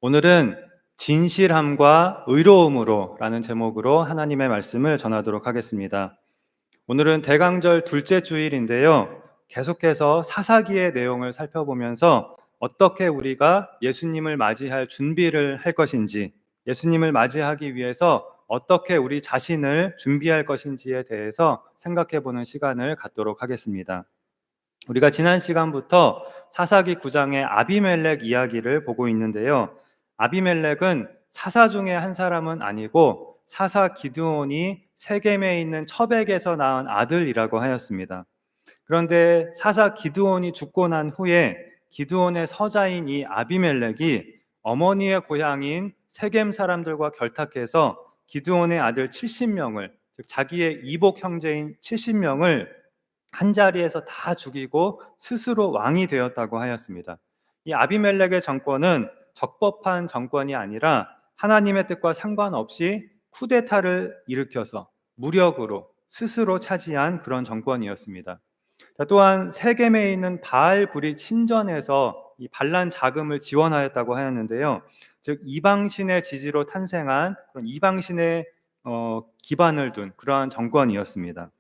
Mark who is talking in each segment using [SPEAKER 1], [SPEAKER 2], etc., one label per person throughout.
[SPEAKER 1] 오늘은 진실함과 의로움으로 라는 제목으로 하나님의 말씀을 전하도록 하겠습니다. 오늘은 대강절 둘째 주일인데요. 계속해서 사사기의 내용을 살펴보면서 어떻게 우리가 예수님을 맞이할 준비를 할 것인지, 예수님을 맞이하기 위해서 어떻게 우리 자신을 준비할 것인지에 대해서 생각해 보는 시간을 갖도록 하겠습니다. 우리가 지난 시간부터 사사기 9장의 아비멜렉 이야기를 보고 있는데요. 아비멜렉은 사사 중에 한 사람은 아니고 사사 기드온이 세겜에 있는 처백에서 낳은 아들이라고 하였습니다. 그런데 사사 기드온이 죽고 난 후에 기드온의 서자인 이 아비멜렉이 어머니의 고향인 세겜 사람들과 결탁해서 기드온의 아들 70명을, 즉 자기의 이복 형제인 70명을 한 자리에서 다 죽이고 스스로 왕이 되었다고 하였습니다. 이 아비멜렉의 정권은 적법한 정권이 아니라 하나님의 뜻과 상관없이 쿠데타를 일으켜서 무력으로 스스로 차지한 그런 정권이었습니다. 또한 세겜에 있는 바알 브릿 신전에서 이 반란 자금을 지원하였다고 하였는데요. 즉 이방신의 지지로 탄생한 그런 이방신의 기반을 둔 그러한 정권이었습니다.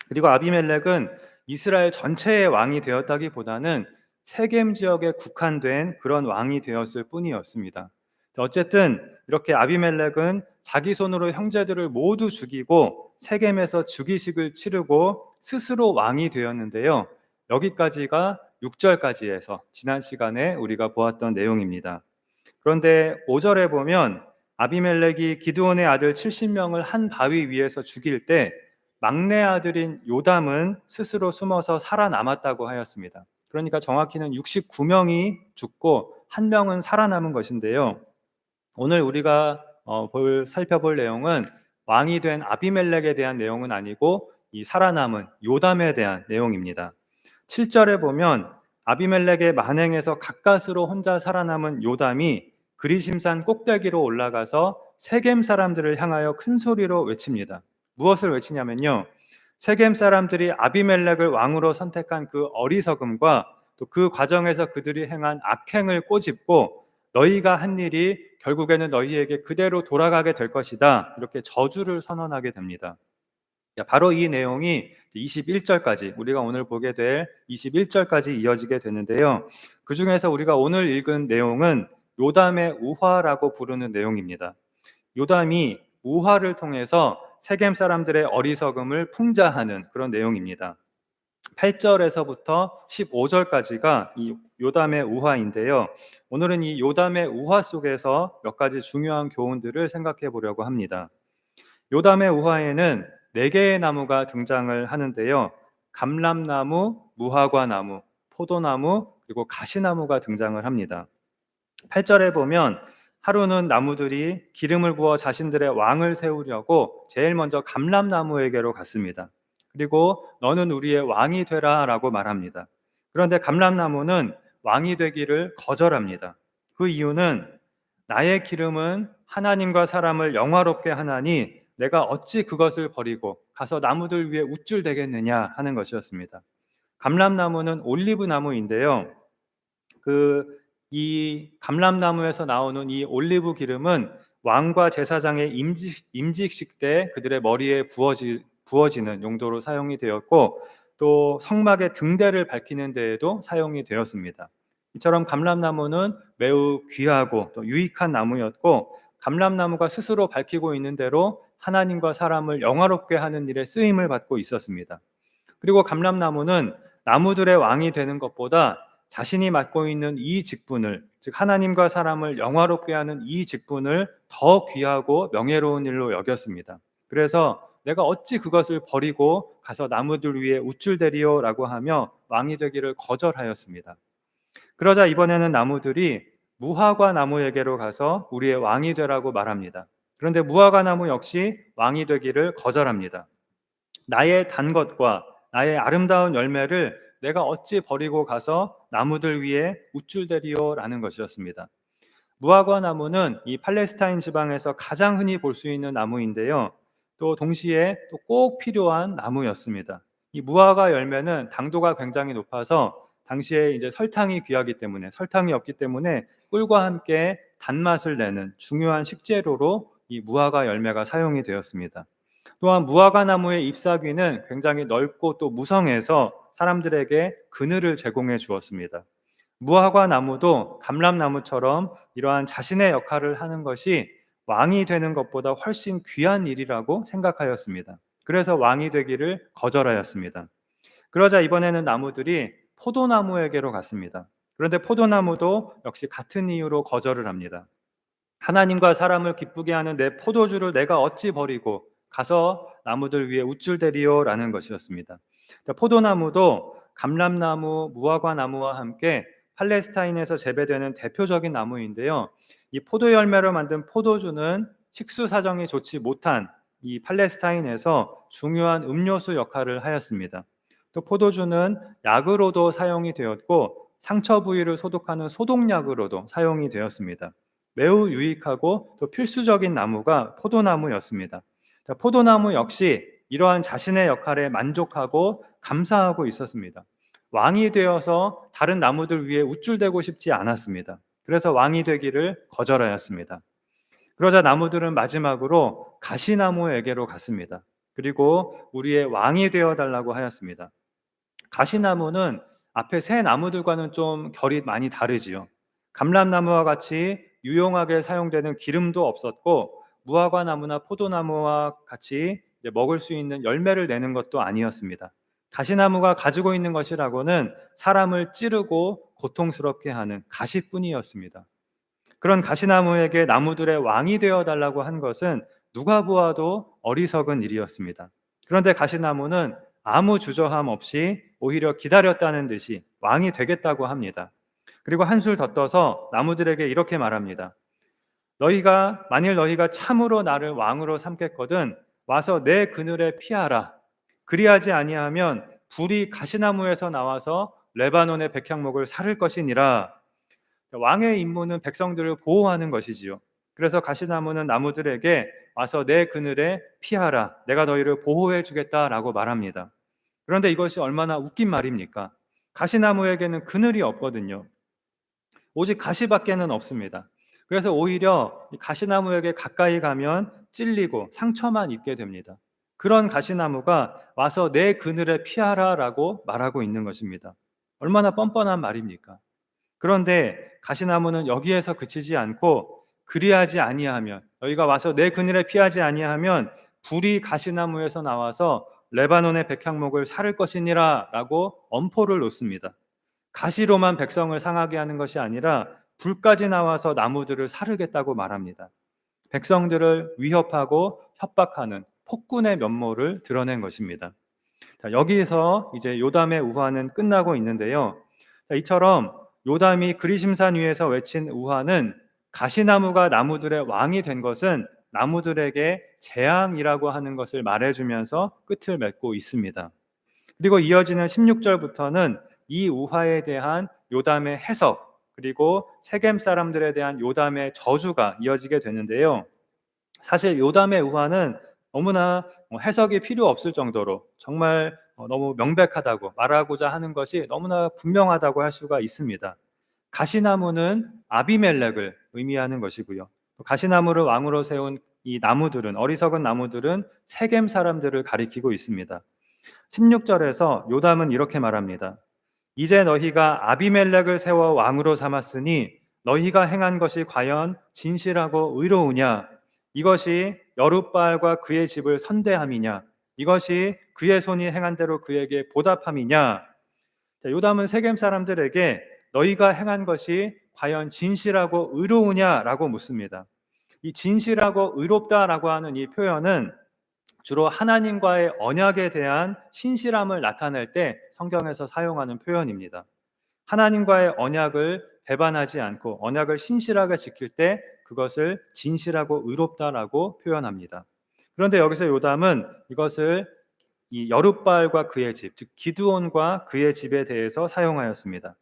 [SPEAKER 1] 그리고 아비멜렉은 이스라엘 전체의 왕이 되었다기보다는 세겜 지역에 국한된 그런 왕이 되었을 뿐이었습니다. 어쨌든 이렇게 아비멜렉은 자기 손으로 형제들을 모두 죽이고 세겜에서 즉위식을 치르고 스스로 왕이 되었는데요. 여기까지가 6절까지에서 지난 시간에 우리가 보았던 내용입니다. 그런데 5절에 보면 아비멜렉이 기드온의 아들 70명을 한 바위 위에서 죽일 때 막내 아들인 요담은 스스로 숨어서 살아남았다고 하였습니다. 그러니까 정확히는 69명이 죽고 한 명은 살아남은 것인데요. 오늘 우리가 살펴볼 내용은 왕이 된 아비멜렉에 대한 내용은 아니고 이 살아남은 요담에 대한 내용입니다. 7절에 보면 아비멜렉의 만행에서 가까스로 혼자 살아남은 요담이 그리심산 꼭대기로 올라가서 세겜 사람들을 향하여 큰 소리로 외칩니다. 무엇을 외치냐면요, 세겜 사람들이 아비멜렉을 왕으로 선택한 그 어리석음과 또 그 과정에서 그들이 행한 악행을 꼬집고 너희가 한 일이 결국에는 너희에게 그대로 돌아가게 될 것이다, 이렇게 저주를 선언하게 됩니다. 바로 이 내용이 21절까지, 우리가 오늘 보게 될 21절까지 이어지게 되는데요. 그 중에서 우리가 오늘 읽은 내용은 요담의 우화라고 부르는 내용입니다. 요담이 우화를 통해서 세겜 사람들의 어리석음을 풍자하는 그런 내용입니다. 8절에서부터 15절까지가 이 요담의 우화인데요. 오늘은 이 요담의 우화 속에서 몇 가지 중요한 교훈들을 생각해 보려고 합니다. 요담의 우화에는 4개의 나무가 등장을 하는데요. 감람나무, 무화과나무, 포도나무, 그리고 가시나무가 등장을 합니다. 8절에 보면 하루는 나무들이 기름을 부어 자신들의 왕을 세우려고 제일 먼저 감람나무에게로 갔습니다. 그리고 너는 우리의 왕이 되라 라고 말합니다. 그런데 감람나무는 왕이 되기를 거절합니다. 그 이유는 나의 기름은 하나님과 사람을 영화롭게 하나니 내가 어찌 그것을 버리고 가서 나무들 위에 우쭐대겠느냐 하는 것이었습니다. 감람나무는 올리브 나무인데요. 이 감람나무에서 나오는 이 올리브 기름은 왕과 제사장의 임직식 때 그들의 머리에 부어지는 용도로 사용이 되었고, 또 성막의 등대를 밝히는 데에도 사용이 되었습니다. 이처럼 감람나무는 매우 귀하고 또 유익한 나무였고, 감람나무가 스스로 밝히고 있는 대로 하나님과 사람을 영화롭게 하는 일에 쓰임을 받고 있었습니다. 그리고 감람나무는 나무들의 왕이 되는 것보다 자신이 맡고 있는 이 직분을, 즉 하나님과 사람을 영화롭게 하는 이 직분을 더 귀하고 명예로운 일로 여겼습니다. 그래서 내가 어찌 그것을 버리고 가서 나무들 위에 우쭐대리오 라고 하며 왕이 되기를 거절하였습니다. 그러자 이번에는 나무들이 무화과 나무에게로 가서 우리의 왕이 되라고 말합니다. 그런데 무화과 나무 역시 왕이 되기를 거절합니다. 나의 단 것과 나의 아름다운 열매를 내가 어찌 버리고 가서 나무들 위에 우쭐대리오 라는 것이었습니다. 무화과 나무는 이 팔레스타인 지방에서 가장 흔히 볼 수 있는 나무인데요. 또 동시에 또 꼭 필요한 나무였습니다. 이 무화과 열매는 당도가 굉장히 높아서 당시에 이제 설탕이 귀하기 때문에, 설탕이 없기 때문에 꿀과 함께 단맛을 내는 중요한 식재료로 이 무화과 열매가 사용이 되었습니다. 또한 무화과 나무의 잎사귀는 굉장히 넓고 또 무성해서 사람들에게 그늘을 제공해 주었습니다. 무화과 나무도 감람나무처럼 이러한 자신의 역할을 하는 것이 왕이 되는 것보다 훨씬 귀한 일이라고 생각하였습니다. 그래서 왕이 되기를 거절하였습니다. 그러자 이번에는 나무들이 포도나무에게로 갔습니다. 그런데 포도나무도 역시 같은 이유로 거절을 합니다. 하나님과 사람을 기쁘게 하는 내 포도주를 내가 어찌 버리고 가서 나무들 위에 우쭐대리요라는 것이었습니다. 포도나무도 감람나무, 무화과 나무와 함께 팔레스타인에서 재배되는 대표적인 나무인데요. 이 포도 열매로 만든 포도주는 식수 사정이 좋지 못한 이 팔레스타인에서 중요한 음료수 역할을 하였습니다. 또 포도주는 약으로도 사용이 되었고 상처 부위를 소독하는 소독약으로도 사용이 되었습니다. 매우 유익하고 또 필수적인 나무가 포도나무였습니다. 포도나무 역시 이러한 자신의 역할에 만족하고 감사하고 있었습니다. 왕이 되어서 다른 나무들 위에 우쭐대고 싶지 않았습니다. 그래서 왕이 되기를 거절하였습니다. 그러자 나무들은 마지막으로 가시나무에게로 갔습니다. 그리고 우리의 왕이 되어 달라고 하였습니다. 가시나무는 앞에 새 나무들과는 좀 결이 많이 다르지요. 감람나무와 같이 유용하게 사용되는 기름도 없었고 무화과 나무나 포도나무와 같이 먹을 수 있는 열매를 내는 것도 아니었습니다. 가시나무가 가지고 있는 것이라고는 사람을 찌르고 고통스럽게 하는 가시뿐이었습니다. 그런 가시나무에게 나무들의 왕이 되어 달라고 한 것은 누가 보아도 어리석은 일이었습니다. 그런데 가시나무는 아무 주저함 없이 오히려 기다렸다는 듯이 왕이 되겠다고 합니다. 그리고 한술 더 떠서 나무들에게 이렇게 말합니다. 만일 너희가 참으로 나를 왕으로 삼겠거든 와서 내 그늘에 피하라. 그리하지 아니하면 불이 가시나무에서 나와서 레바논의 백향목을 사를 것이니라. 왕의 임무는 백성들을 보호하는 것이지요. 그래서 가시나무는 나무들에게 와서 내 그늘에 피하라. 내가 너희를 보호해 주겠다라고 말합니다. 그런데 이것이 얼마나 웃긴 말입니까? 가시나무에게는 그늘이 없거든요. 오직 가시밖에는 없습니다. 그래서 오히려 가시나무에게 가까이 가면 찔리고 상처만 입게 됩니다. 그런 가시나무가 와서 내 그늘에 피하라라고 말하고 있는 것입니다. 얼마나 뻔뻔한 말입니까? 그런데 가시나무는 여기에서 그치지 않고 그리하지 아니하면 너희가 와서 내 그늘에 피하지 아니하면 불이 가시나무에서 나와서 레바논의 백향목을 사를 것이니라 라고 엄포를 놓습니다. 가시로만 백성을 상하게 하는 것이 아니라 불까지 나와서 나무들을 사르겠다고 말합니다. 백성들을 위협하고 협박하는 폭군의 면모를 드러낸 것입니다. 자, 여기서 이제 요담의 우화는 끝나고 있는데요. 자, 이처럼 요담이 그리심산 위에서 외친 우화는 가시나무가 나무들의 왕이 된 것은 나무들에게 재앙이라고 하는 것을 말해주면서 끝을 맺고 있습니다. 그리고 이어지는 16절부터는 이 우화에 대한 요담의 해석 그리고 세겜 사람들에 대한 요담의 저주가 이어지게 되는데요. 사실 요담의 우화는 너무나 해석이 필요 없을 정도로 정말 너무 명백하다고 말하고자 하는 것이 너무나 분명하다고 할 수가 있습니다. 가시나무는 아비멜렉을 의미하는 것이고요. 가시나무를 왕으로 세운 이 나무들은 어리석은 나무들은 세겜 사람들을 가리키고 있습니다. 16절에서 요담은 이렇게 말합니다. 이제 너희가 아비멜렉을 세워 왕으로 삼았으니 너희가 행한 것이 과연 진실하고 의로우냐? 이것이 여룻바알과 그의 집을 선대함이냐? 이것이 그의 손이 행한 대로 그에게 보답함이냐? 요담은 세겜 사람들에게 너희가 행한 것이 과연 진실하고 의로우냐라고 묻습니다. 이 진실하고 의롭다라고 하는 이 표현은 주로 하나님과의 언약에 대한 신실함을 나타낼 때 성경에서 사용하는 표현입니다. 하나님과의 언약을 배반하지 않고 언약을 신실하게 지킬 때 그것을 진실하고 의롭다라고 표현합니다. 그런데 여기서 요담은 이것을 이 여룻바알과 그의 집, 즉 기드온과 그의 집에 대해서 사용하였습니다.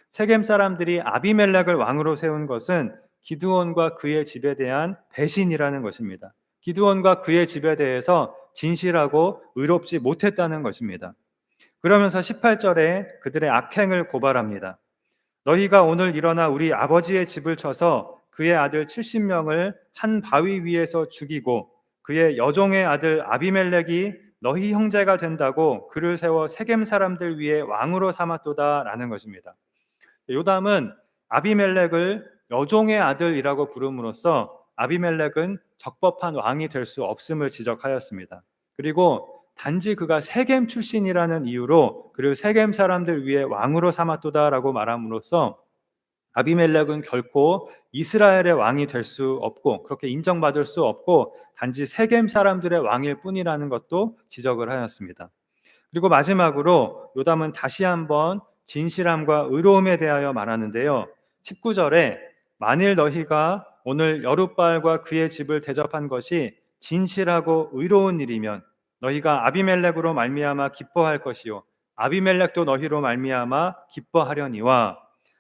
[SPEAKER 1] 세겜 사람들이 아비멜렉을 왕으로 세운 것은 기드온과 그의 집에 대한 배신이라는 것입니다. 기드온과 그의 집에 대해서 진실하고 의롭지 못했다는 것입니다. 그러면서 18절에 그들의 악행을 고발합니다. 너희가 오늘 일어나 우리 아버지의 집을 쳐서 그의 아들 70명을 한 바위 위에서 죽이고 그의 여종의 아들 아비멜렉이 너희 형제가 된다고 그를 세워 세겜 사람들 위에 왕으로 삼았도다라는 것입니다. 요담은 아비멜렉을 여종의 아들이라고 부름으로써 아비멜렉은 적법한 왕이 될 수 없음을 지적하였습니다. 그리고 단지 그가 세겜 출신이라는 이유로 그를 세겜 사람들 위에 왕으로 삼았도다라고 말함으로써 아비멜렉은 결코 이스라엘의 왕이 될 수 없고 그렇게 인정받을 수 없고 단지 세겜 사람들의 왕일 뿐이라는 것도 지적을 하였습니다. 그리고 마지막으로 요담은 다시 한번 진실함과 의로움에 대하여 말하는데요. 19절에 만일 너희가 오늘 여룻바알과 그의 집을 대접한 것이 진실하고 의로운 일이면 너희가 아비멜렉으로 말미암아 기뻐할 것이요 아비멜렉도 너희로 말미암아 기뻐하려니와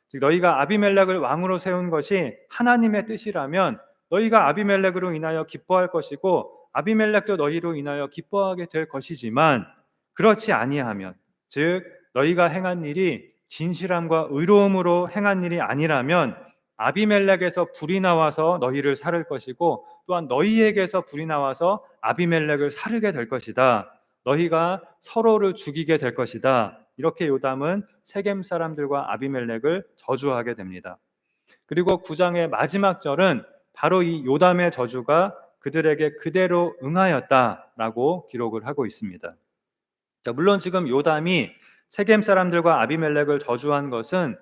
[SPEAKER 1] 즉 너희가 아비멜렉을 왕으로 세운 것이 하나님의 뜻이라면 너희가 아비멜렉으로 인하여 기뻐할 것이고 아비멜렉도 너희로 인하여 기뻐하게 될 것이지만 그렇지 아니하면 즉 너희가 행한 일이 진실함과 의로움으로 행한 일이 아니라면 아비멜렉에서 불이 나와서 너희를 살을 것이고 또한 너희에게서 불이 나와서 아비멜렉을 살르게 될 것이다. 너희가 서로를 죽이게 될 것이다. 이렇게 요담은 세겜 사람들과 아비멜렉을 저주하게 됩니다. 그리고 9장의 마지막 절은 바로 이 요담의 저주가 그들에게 그대로 응하였다라고 기록을 하고 있습니다. 물론 지금 요담이 세겜 사람들과 아비멜렉을 저주한 것은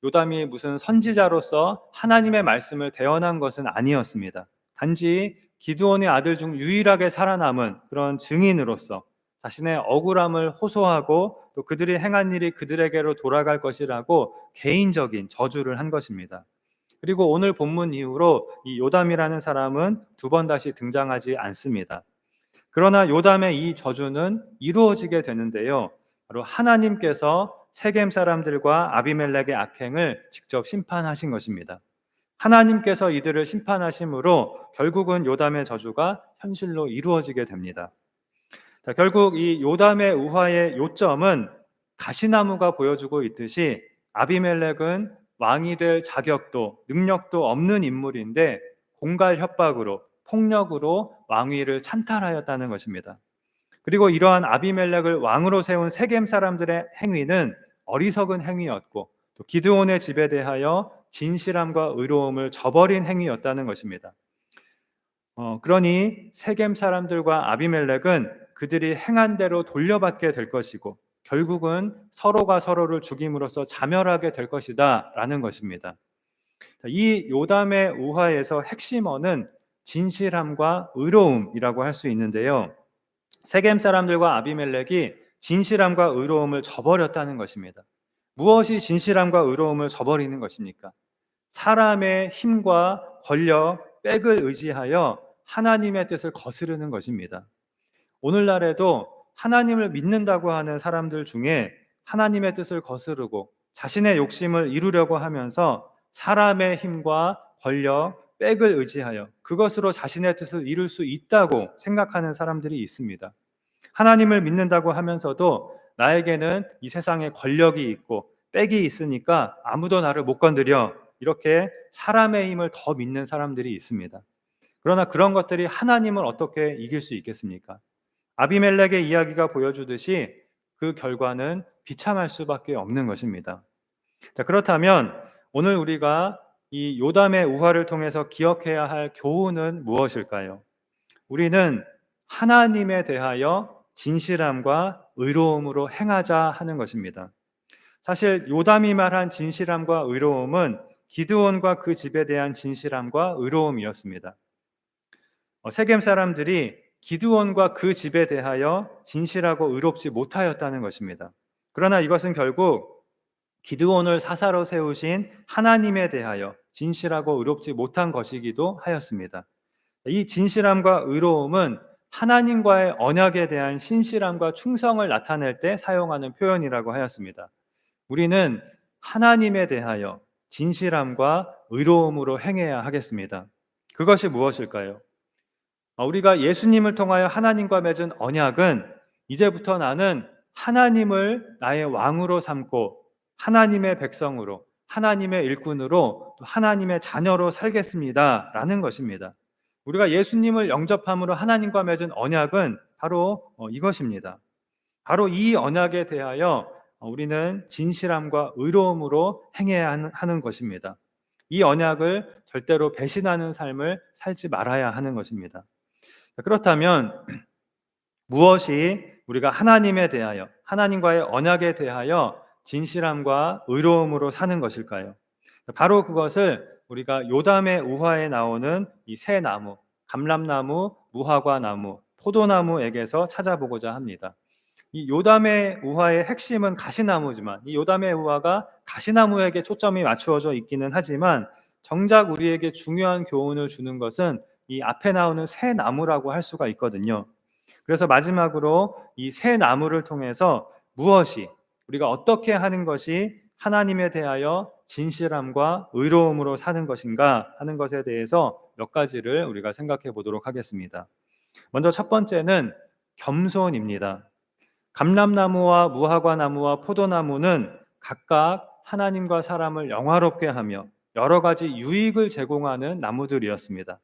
[SPEAKER 1] 요담이 무슨 선지자로서 하나님의 말씀을 대언한 것은 아니었습니다. 단지 기드온의 아들 중 유일하게 살아남은 그런 증인으로서 자신의 억울함을 호소하고 또 그들이 행한 일이 그들에게로 돌아갈 것이라고 개인적인 저주를 한 것입니다. 그리고 오늘 본문 이후로 이 요담이라는 사람은 두 번 다시 등장하지 않습니다. 그러나 요담의 이 저주는 이루어지게 되는데요. 바로 하나님께서 세겜 사람들과 아비멜렉의 악행을 직접 심판하신 것입니다. 하나님께서 이들을 심판하심으로 결국은 요담의 저주가 현실로 이루어지게 됩니다. 자, 결국 이 요담의 우화의 요점은 가시나무가 보여주고 있듯이 아비멜렉은 왕이 될 자격도 능력도 없는 인물인데 공갈 협박으로 폭력으로 왕위를 찬탈하였다는 것입니다. 그리고 이러한 아비멜렉을 왕으로 세운 세겜 사람들의 행위는 어리석은 행위였고 또 기드온의 집에 대하여 진실함과 의로움을 저버린 행위였다는 것입니다. 그러니 세겜 사람들과 아비멜렉은 그들이 행한 대로 돌려받게 될 것이고 결국은 서로가 서로를 죽임으로써 자멸하게 될 것이다 라는 것입니다. 이 요담의 우화에서 핵심어는 진실함과 의로움이라고 할 수 있는데요. 세겜 사람들과 아비멜렉이 진실함과 의로움을 저버렸다는 것입니다. 무엇이 진실함과 의로움을 저버리는 것입니까? 사람의 힘과 권력, 빽을 의지하여 하나님의 뜻을 거스르는 것입니다. 오늘날에도 하나님을 믿는다고 하는 사람들 중에 하나님의 뜻을 거스르고 자신의 욕심을 이루려고 하면서 사람의 힘과 권력, 빽을 의지하여 그것으로 자신의 뜻을 이룰 수 있다고 생각하는 사람들이 있습니다. 하나님을 믿는다고 하면서도 나에게는 이 세상에 권력이 있고 빽이 있으니까 아무도 나를 못 건드려 이렇게 사람의 힘을 더 믿는 사람들이 있습니다. 그러나 그런 것들이 하나님을 어떻게 이길 수 있겠습니까? 아비멜렉의 이야기가 보여주듯이 그 결과는 비참할 수밖에 없는 것입니다. 자, 그렇다면 오늘 우리가 이 요담의 우화를 통해서 기억해야 할 교훈은 무엇일까요? 우리는 하나님에 대하여 진실함과 의로움으로 행하자 하는 것입니다. 사실 요담이 말한 진실함과 의로움은 기드온과 그 집에 대한 진실함과 의로움이었습니다. 세겜 사람들이 기드온과 그 집에 대하여 진실하고 의롭지 못하였다는 것입니다. 그러나 이것은 결국 기드온을 사사로 세우신 하나님에 대하여 진실하고 의롭지 못한 것이기도 하였습니다. 이 진실함과 의로움은 하나님과의 언약에 대한 신실함과 충성을 나타낼 때 사용하는 표현이라고 하였습니다. 우리는 하나님에 대하여 진실함과 의로움으로 행해야 하겠습니다. 그것이 무엇일까요? 우리가 예수님을 통하여 하나님과 맺은 언약은 이제부터 나는 하나님을 나의 왕으로 삼고 하나님의 백성으로 하나님의 일꾼으로 또 하나님의 자녀로 살겠습니다라는 것입니다. 우리가 예수님을 영접함으로 하나님과 맺은 언약은 바로 이것입니다. 바로 이 언약에 대하여 우리는 진실함과 의로움으로 행해야 하는 것입니다. 이 언약을 절대로 배신하는 삶을 살지 말아야 하는 것입니다. 그렇다면 무엇이 우리가 하나님에 대하여, 하나님과의 언약에 대하여 진실함과 의로움으로 사는 것일까요? 바로 그것을 우리가 요담의 우화에 나오는 이 세 나무, 감람나무, 무화과나무, 포도나무에게서 찾아보고자 합니다. 이 요담의 우화의 핵심은 가시나무지만, 이 요담의 우화가 가시나무에게 초점이 맞추어져 있기는 하지만 정작 우리에게 중요한 교훈을 주는 것은 이 앞에 나오는 새 나무라고 할 수가 있거든요. 그래서 마지막으로 이 새 나무를 통해서 무엇이, 우리가 어떻게 하는 것이 하나님에 대하여 진실함과 의로움으로 사는 것인가 하는 것에 대해서 몇 가지를 우리가 생각해 보도록 하겠습니다. 먼저 첫 번째는 겸손입니다. 감람나무와 무화과나무와 포도나무는 각각 하나님과 사람을 영화롭게 하며 여러 가지 유익을 제공하는 나무들이었습니다.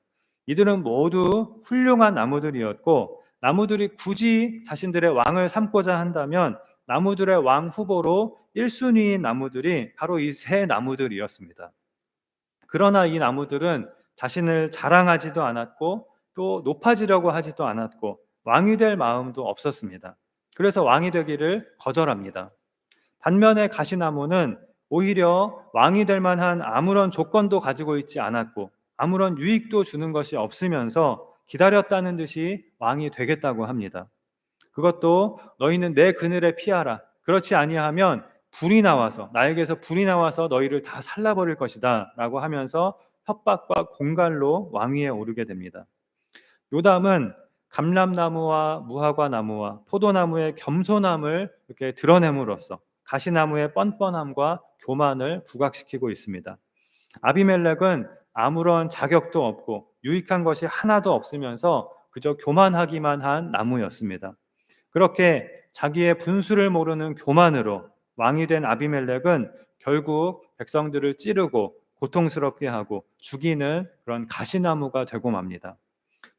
[SPEAKER 1] 이들은 모두 훌륭한 나무들이었고, 나무들이 굳이 자신들의 왕을 삼고자 한다면 나무들의 왕 후보로 1순위인 나무들이 바로 이 세 나무들이었습니다. 그러나 이 나무들은 자신을 자랑하지도 않았고 또 높아지려고 하지도 않았고 왕이 될 마음도 없었습니다. 그래서 왕이 되기를 거절합니다. 반면에 가시나무는 오히려 왕이 될 만한 아무런 조건도 가지고 있지 않았고 아무런 유익도 주는 것이 없으면서 기다렸다는 듯이 왕이 되겠다고 합니다. 그것도 너희는 내 그늘에 피하라. 그렇지 아니하면 불이 나와서, 나에게서 불이 나와서 너희를 다 살라버릴 것이다 라고 하면서 협박과 공갈로 왕위에 오르게 됩니다. 요담은 감람나무와 무화과나무와 포도나무의 겸손함을 이렇게 드러냄으로써 가시나무의 뻔뻔함과 교만을 부각시키고 있습니다. 아비멜렉은 아무런 자격도 없고 유익한 것이 하나도 없으면서 그저 교만하기만 한 나무였습니다. 그렇게 자기의 분수를 모르는 교만으로 왕이 된 아비멜렉은 결국 백성들을 찌르고 고통스럽게 하고 죽이는 그런 가시나무가 되고 맙니다.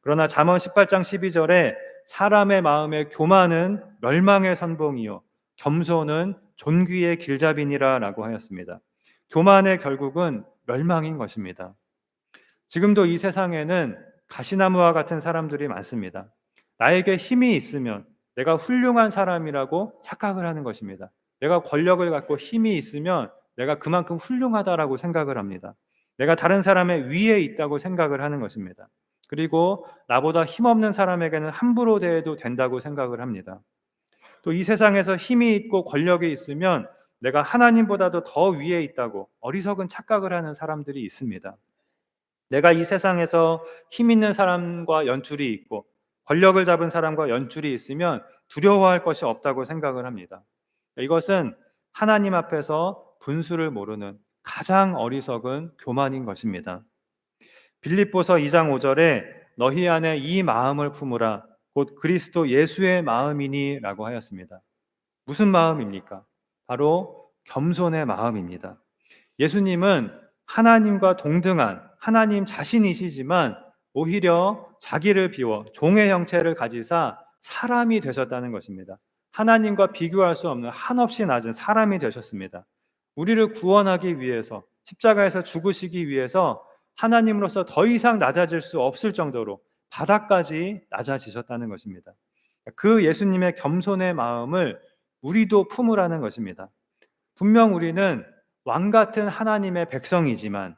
[SPEAKER 1] 그러나 잠언 18장 12절에 사람의 마음의 교만은 멸망의 선봉이요 겸손은 존귀의 길잡이니라라고 하였습니다. 교만의 결국은 멸망인 것입니다. 지금도 이 세상에는 가시나무와 같은 사람들이 많습니다. 나에게 힘이 있으면 내가 훌륭한 사람이라고 착각을 하는 것입니다. 내가 권력을 갖고 힘이 있으면 내가 그만큼 훌륭하다라고 생각을 합니다. 내가 다른 사람의 위에 있다고 생각을 하는 것입니다. 그리고 나보다 힘없는 사람에게는 함부로 대해도 된다고 생각을 합니다. 또 이 세상에서 힘이 있고 권력이 있으면 내가 하나님보다도 더 위에 있다고 어리석은 착각을 하는 사람들이 있습니다. 내가 이 세상에서 힘 있는 사람과 연줄이 있고 권력을 잡은 사람과 연줄이 있으면 두려워할 것이 없다고 생각을 합니다. 이것은 하나님 앞에서 분수를 모르는 가장 어리석은 교만인 것입니다. 빌립보서 2장 5절에 너희 안에 이 마음을 품으라 곧 그리스도 예수의 마음이니 라고 하였습니다. 무슨 마음입니까? 바로 겸손의 마음입니다. 예수님은 하나님과 동등한 하나님 자신이시지만 오히려 자기를 비워 종의 형체를 가지사 사람이 되셨다는 것입니다. 하나님과 비교할 수 없는 한없이 낮은 사람이 되셨습니다. 우리를 구원하기 위해서 십자가에서 죽으시기 위해서 하나님으로서 더 이상 낮아질 수 없을 정도로 바닥까지 낮아지셨다는 것입니다. 그 예수님의 겸손의 마음을 우리도 품으라는 것입니다. 분명 우리는 왕 같은 하나님의 백성이지만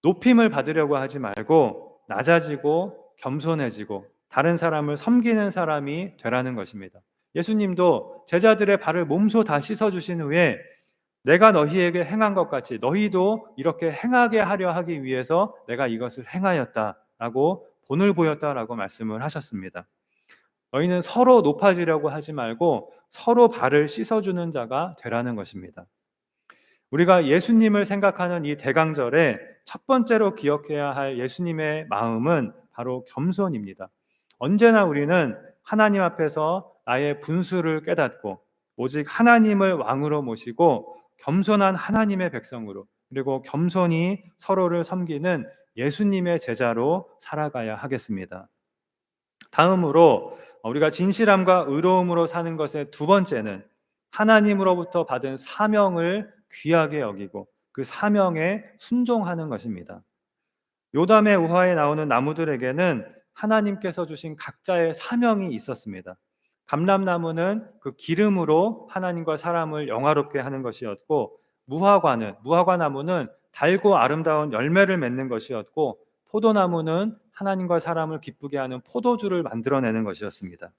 [SPEAKER 1] 높임을 받으려고 하지 말고 낮아지고 겸손해지고 다른 사람을 섬기는 사람이 되라는 것입니다. 예수님도 제자들의 발을 몸소 다 씻어주신 후에 내가 너희에게 행한 것 같이 너희도 이렇게 행하게 하려 하기 위해서 내가 이것을 행하였다라고 본을 보였다라고 말씀을 하셨습니다. 너희는 서로 높아지려고 하지 말고 서로 발을 씻어주는 자가 되라는 것입니다. 우리가 예수님을 생각하는 이 대강절에 첫 번째로 기억해야 할 예수님의 마음은 바로 겸손입니다. 언제나 우리는 하나님 앞에서 나의 분수를 깨닫고 오직 하나님을 왕으로 모시고 겸손한 하나님의 백성으로, 그리고 겸손히 서로를 섬기는 예수님의 제자로 살아가야 하겠습니다. 다음으로 우리가 진실함과 의로움으로 사는 것의 두 번째는 하나님으로부터 받은 사명을 귀하게 여기고 그 사명에 순종하는 것입니다. 요담의 우화에 나오는 나무들에게는 하나님께서 주신 각자의 사명이 있었습니다. 감람나무는 그 기름으로 하나님과 사람을 영화롭게 하는 것이었고, 무화과나무는 달고 아름다운 열매를 맺는 것이었고, 포도나무는 하나님과 사람을 기쁘게 하는 포도주를 만들어내는 것이었습니다.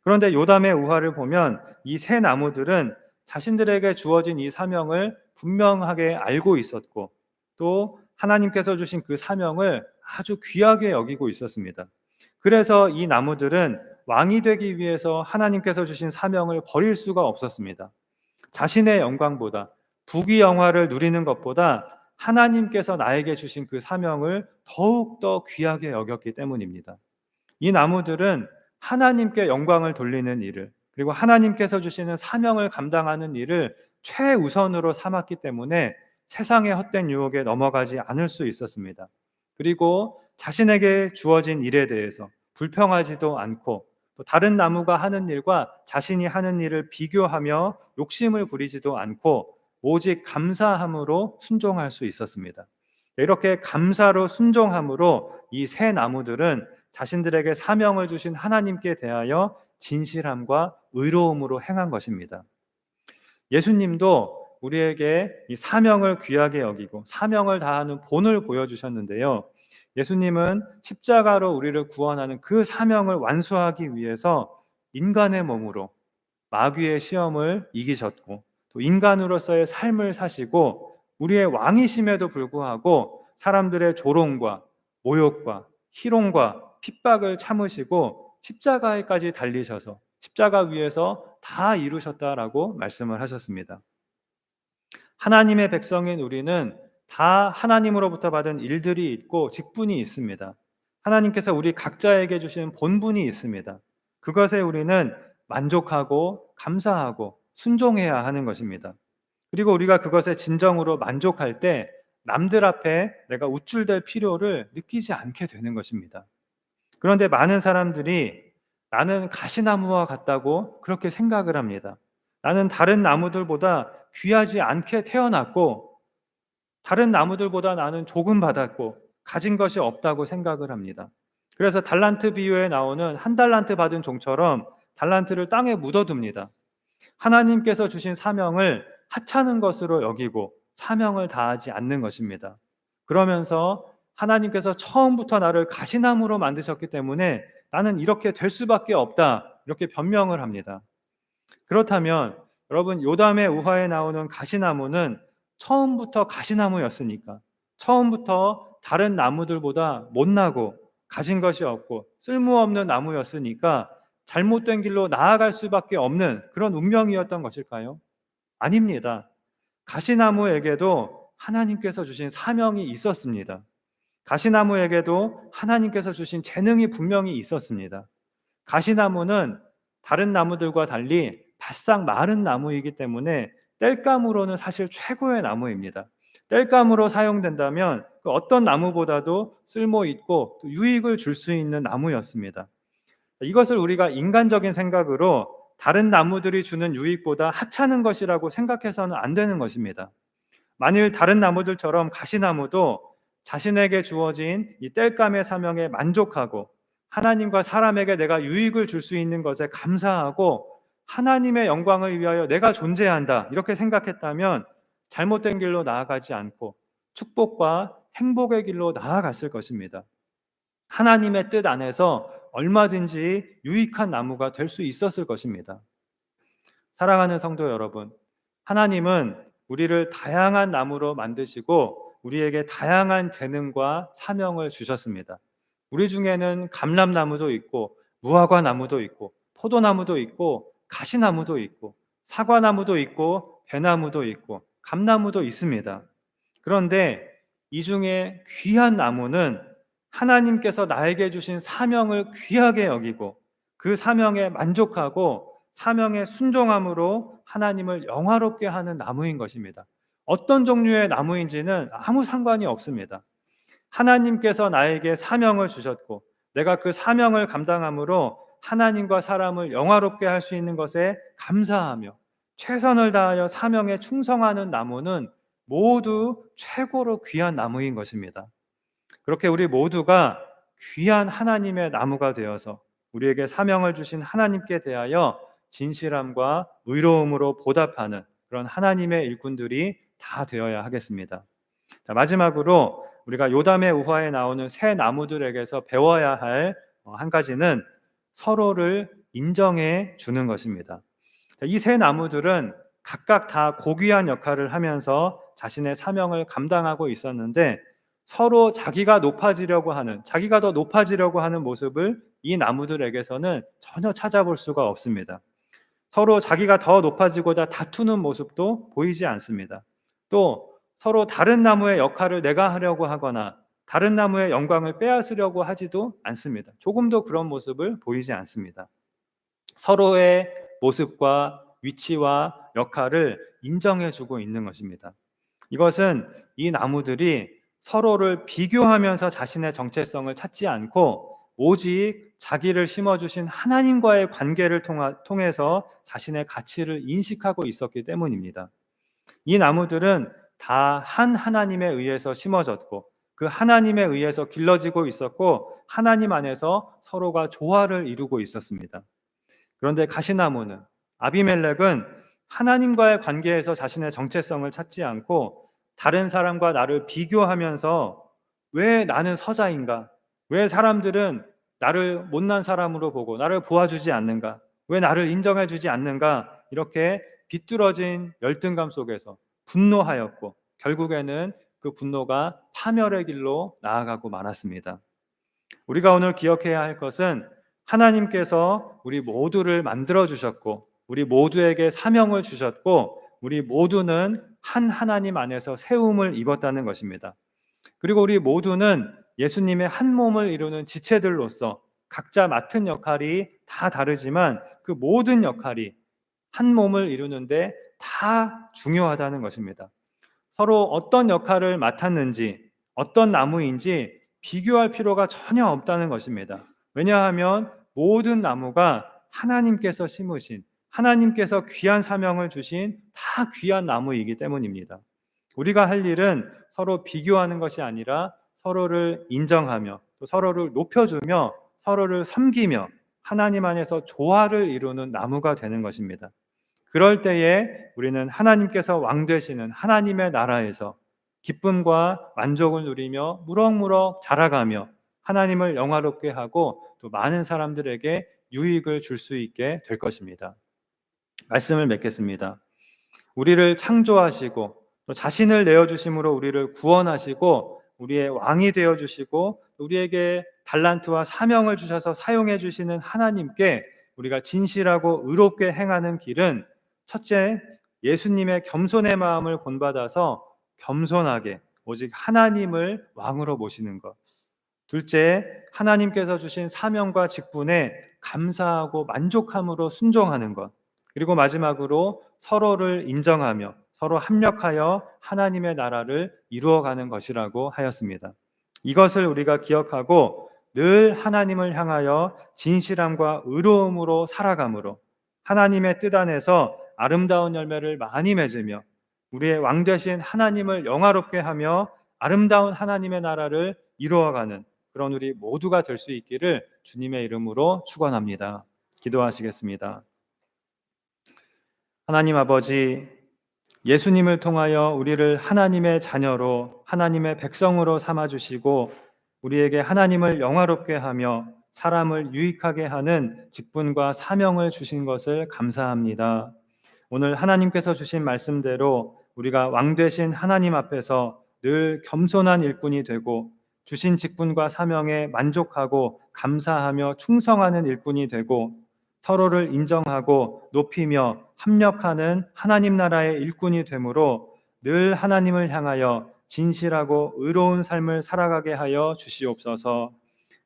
[SPEAKER 1] 그런데 요담의 우화를 보면 이 세 나무들은 자신들에게 주어진 이 사명을 분명하게 알고 있었고, 또 하나님께서 주신 그 사명을 아주 귀하게 여기고 있었습니다. 그래서 이 나무들은 왕이 되기 위해서 하나님께서 주신 사명을 버릴 수가 없었습니다. 자신의 영광보다, 부귀 영화를 누리는 것보다 하나님께서 나에게 주신 그 사명을 더욱더 귀하게 여겼기 때문입니다. 이 나무들은 하나님께 영광을 돌리는 일을, 그리고 하나님께서 주시는 사명을 감당하는 일을 최우선으로 삼았기 때문에 세상의 헛된 유혹에 넘어가지 않을 수 있었습니다. 그리고 자신에게 주어진 일에 대해서 불평하지도 않고, 또 다른 나무가 하는 일과 자신이 하는 일을 비교하며 욕심을 부리지도 않고 오직 감사함으로 순종할 수 있었습니다. 이렇게 감사로 순종함으로 이 새 나무들은 자신들에게 사명을 주신 하나님께 대하여 진실함과 의로움으로 행한 것입니다. 예수님도 우리에게 이 사명을 귀하게 여기고 사명을 다하는 본을 보여주셨는데요. 예수님은 십자가로 우리를 구원하는 그 사명을 완수하기 위해서 인간의 몸으로 마귀의 시험을 이기셨고, 또 인간으로서의 삶을 사시고, 우리의 왕이심에도 불구하고 사람들의 조롱과 모욕과 희롱과 핍박을 참으시고 십자가에까지 달리셔서 십자가 위에서 다 이루셨다라고 말씀을 하셨습니다. 하나님의 백성인 우리는 다 하나님으로부터 받은 일들이 있고 직분이 있습니다. 하나님께서 우리 각자에게 주신 본분이 있습니다. 그것에 우리는 만족하고 감사하고 순종해야 하는 것입니다. 그리고 우리가 그것에 진정으로 만족할 때 남들 앞에 내가 우쭐댈 필요를 느끼지 않게 되는 것입니다. 그런데 많은 사람들이 나는 가시나무와 같다고 그렇게 생각을 합니다. 나는 다른 나무들보다 귀하지 않게 태어났고, 다른 나무들보다 나는 조금 받았고 가진 것이 없다고 생각을 합니다. 그래서 달란트 비유에 나오는 한 달란트 받은 종처럼 달란트를 땅에 묻어둡니다. 하나님께서 주신 사명을 하찮은 것으로 여기고 사명을 다하지 않는 것입니다. 그러면서 하나님께서 처음부터 나를 가시나무로 만드셨기 때문에 나는 이렇게 될 수밖에 없다, 이렇게 변명을 합니다. 그렇다면 여러분, 요담의 우화에 나오는 가시나무는 처음부터 가시나무였으니까, 처음부터 다른 나무들보다 못나고 가진 것이 없고 쓸모없는 나무였으니까 잘못된 길로 나아갈 수밖에 없는 그런 운명이었던 것일까요? 아닙니다. 가시나무에게도 하나님께서 주신 사명이 있었습니다. 가시나무에게도 하나님께서 주신 재능이 분명히 있었습니다. 가시나무는 다른 나무들과 달리 바싹 마른 나무이기 때문에 땔감으로는 사실 최고의 나무입니다. 땔감으로 사용된다면 그 어떤 나무보다도 쓸모 있고 유익을 줄 수 있는 나무였습니다. 이것을 우리가 인간적인 생각으로 다른 나무들이 주는 유익보다 하찮은 것이라고 생각해서는 안 되는 것입니다. 만일 다른 나무들처럼 가시나무도 자신에게 주어진 이 땔감의 사명에 만족하고 하나님과 사람에게 내가 유익을 줄 수 있는 것에 감사하고 하나님의 영광을 위하여 내가 존재한다, 이렇게 생각했다면 잘못된 길로 나아가지 않고 축복과 행복의 길로 나아갔을 것입니다. 하나님의 뜻 안에서 얼마든지 유익한 나무가 될 수 있었을 것입니다. 사랑하는 성도 여러분, 하나님은 우리를 다양한 나무로 만드시고 우리에게 다양한 재능과 사명을 주셨습니다. 우리 중에는 감람나무도 있고 무화과나무도 있고 포도나무도 있고 가시나무도 있고 사과나무도 있고 배나무도 있고 감나무도 있습니다. 그런데 이 중에 귀한 나무는 하나님께서 나에게 주신 사명을 귀하게 여기고 그 사명에 만족하고 사명에 순종함으로 하나님을 영화롭게 하는 나무인 것입니다. 어떤 종류의 나무인지는 아무 상관이 없습니다. 하나님께서 나에게 사명을 주셨고 내가 그 사명을 감당함으로 하나님과 사람을 영화롭게 할 수 있는 것에 감사하며 최선을 다하여 사명에 충성하는 나무는 모두 최고로 귀한 나무인 것입니다. 그렇게 우리 모두가 귀한 하나님의 나무가 되어서 우리에게 사명을 주신 하나님께 대하여 진실함과 의로움으로 보답하는 그런 하나님의 일꾼들이 다 되어야 하겠습니다. 자, 마지막으로 우리가 요담의 우화에 나오는 새 나무들에게서 배워야 할 한 가지는 서로를 인정해 주는 것입니다. 이 새 나무들은 각각 다 고귀한 역할을 하면서 자신의 사명을 감당하고 있었는데 서로 자기가 더 높아지려고 하는 모습을 이 나무들에게서는 전혀 찾아볼 수가 없습니다. 서로 자기가 더 높아지고자 다투는 모습도 보이지 않습니다. 또 서로 다른 나무의 역할을 내가 하려고 하거나 다른 나무의 영광을 빼앗으려고 하지도 않습니다. 조금도 그런 모습을 보이지 않습니다. 서로의 모습과 위치와 역할을 인정해주고 있는 것입니다. 이것은 이 나무들이 서로를 비교하면서 자신의 정체성을 찾지 않고 오직 자기를 심어주신 하나님과의 관계를 통해서 자신의 가치를 인식하고 있었기 때문입니다. 이 나무들은 다 한 하나님에 의해서 심어졌고 그 하나님에 의해서 길러지고 있었고 하나님 안에서 서로가 조화를 이루고 있었습니다. 그런데 가시나무는 아비멜렉은 하나님과의 관계에서 자신의 정체성을 찾지 않고 다른 사람과 나를 비교하면서 왜 나는 서자인가? 왜 사람들은 나를 못난 사람으로 보고 나를 보아주지 않는가? 왜 나를 인정해주지 않는가? 이렇게 비뚤어진 열등감 속에서 분노하였고 결국에는 그 분노가 파멸의 길로 나아가고 말았습니다. 우리가 오늘 기억해야 할 것은 하나님께서 우리 모두를 만들어 주셨고 우리 모두에게 사명을 주셨고 우리 모두는 한 하나님 안에서 세움을 입었다는 것입니다. 그리고 우리 모두는 예수님의 한 몸을 이루는 지체들로서 각자 맡은 역할이 다 다르지만 그 모든 역할이 한 몸을 이루는데 다 중요하다는 것입니다. 서로 어떤 역할을 맡았는지 어떤 나무인지 비교할 필요가 전혀 없다는 것입니다. 왜냐하면 모든 나무가 하나님께서 심으신 하나님께서 귀한 사명을 주신 다 귀한 나무이기 때문입니다. 우리가 할 일은 서로 비교하는 것이 아니라 서로를 인정하며 또 서로를 높여주며 서로를 섬기며 하나님 안에서 조화를 이루는 나무가 되는 것입니다. 그럴 때에 우리는 하나님께서 왕 되시는 하나님의 나라에서 기쁨과 만족을 누리며 무럭무럭 자라가며 하나님을 영화롭게 하고 또 많은 사람들에게 유익을 줄 수 있게 될 것입니다. 말씀을 맺겠습니다. 우리를 창조하시고 또 자신을 내어주심으로 우리를 구원하시고 우리의 왕이 되어주시고 우리에게 달란트와 사명을 주셔서 사용해 주시는 하나님께 우리가 진실하고 의롭게 행하는 길은 첫째, 예수님의 겸손의 마음을 본받아서 겸손하게 오직 하나님을 왕으로 모시는 것. 둘째, 하나님께서 주신 사명과 직분에 감사하고 만족함으로 순종하는 것. 그리고 마지막으로 서로를 인정하며 서로 합력하여 하나님의 나라를 이루어가는 것이라고 하였습니다. 이것을 우리가 기억하고 늘 하나님을 향하여 진실함과 의로움으로 살아감으로 하나님의 뜻 안에서 아름다운 열매를 많이 맺으며 우리의 왕 되신 하나님을 영화롭게 하며 아름다운 하나님의 나라를 이루어가는 그런 우리 모두가 될 수 있기를 주님의 이름으로 축원합니다. 기도하시겠습니다. 하나님 아버지, 예수님을 통하여 우리를 하나님의 자녀로 하나님의 백성으로 삼아주시고 우리에게 하나님을 영화롭게 하며 사람을 유익하게 하는 직분과 사명을 주신 것을 감사합니다. 오늘 하나님께서 주신 말씀대로 우리가 왕 되신 하나님 앞에서 늘 겸손한 일꾼이 되고 주신 직분과 사명에 만족하고 감사하며 충성하는 일꾼이 되고 서로를 인정하고 높이며 합력하는 하나님 나라의 일꾼이 되므로 늘 하나님을 향하여 진실하고 의로운 삶을 살아가게 하여 주시옵소서.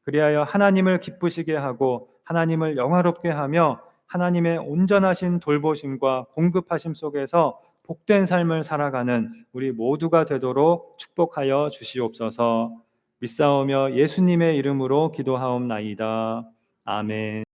[SPEAKER 1] 그리하여 하나님을 기쁘시게 하고 하나님을 영화롭게 하며 하나님의 온전하신 돌보심과 공급하심 속에서 복된 삶을 살아가는 우리 모두가 되도록 축복하여 주시옵소서. 믿사오며 예수님의 이름으로 기도하옵나이다. 아멘.